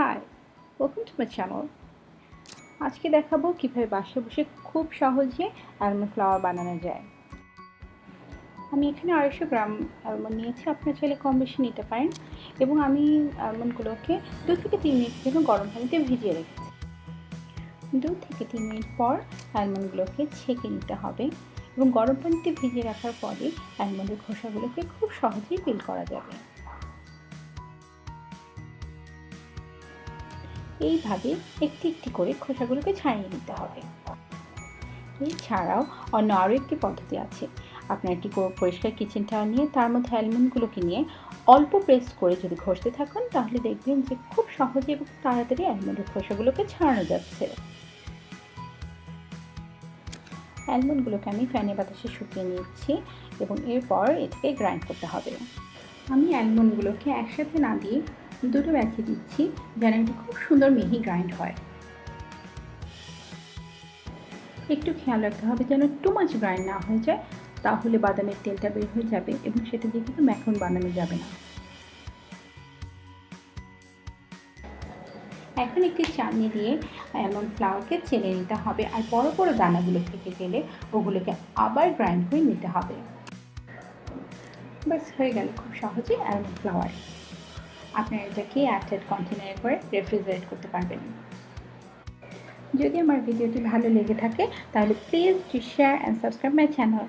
Hi, welcome to my channel. আজকে দেখাবো কিভাবে বাসায় বসে খুব সহজে আলমন্ড ফ্লাওয়ার বানানো যায়। আমি এখানে 250 গ্রাম আলমন্ড নিয়েছি, আপনারা চাইলে কম বেশি নিতে পারেন। এবং আমি আলমন্ডগুলোকে 2 থেকে 3 মিনিটের জন্য গরম পানিতে ভিজিয়ে রেখেছি। 2 থেকে 3 মিনিট পর আলমন্ডগুলোকে ছেঁকে নিতে হবে এবং গরম পানিতে ভিজিয়ে রাখার পরে আলমন্ডের খোসাগুলোকে খুব সহজেই পিল করা যাবে। এইভাবে একটি একটি করে খোসাগুলোকে ছাড়িয়ে নিতে হবে। এছাড়াও অন্য আরও একটি পদ্ধতি আছে। আপনার একটি পরিষ্কার কিচেন টাওয়েল নিয়ে তার মধ্যে অ্যালমন্ডগুলোকে নিয়ে অল্প প্রেস করে যদি ঘষতে থাকুন, তাহলে দেখবেন যে খুব সহজে এবং তাড়াতাড়ি অ্যালমন্ডের খোসাগুলোকে ছাড়ানো যাচ্ছে। অ্যালমন্ডগুলোকে আমি ফ্যানের বাতাসে শুকিয়ে নিচ্ছি এবং এরপর এটাকে গ্রাইন্ড করতে হবে। আমি অ্যালমন্ডগুলোকে একসাথে না দিয়ে দুটো ব্যাচে দিচ্ছি, যেন এটি খুব সুন্দর মিহি গ্রাইন্ড হয়। একটু খেয়াল রাখতে হবে যেন টু মাচ গ্রাইন্ড না হয়ে যায়, তাহলে বাদামের তেলটা বের হয়ে যাবে এবং সেটা দিয়ে কিন্তু ম্যাকারন বানানো যাবে না। এখন একটি চালনি দিয়ে অ্যালমন্ড ফ্লাওয়ারকে চেলে নিতে হবে, আর বড় বড় দানাগুলো থেকে গেলে ওগুলোকে আবার গ্রাইন্ড করে নিতে হবে। ব্যাস হয়ে গেল খুব সহজে অ্যালমন্ড ফ্লাওয়ার। আপনারা এটাকে এয়ারটাইট কন্টেনারে করে রেফ্রিজারেট করতে পারবেন। যদি আমার ভিডিওটি ভালো লেগে থাকে তাহলে please share and subscribe my channel.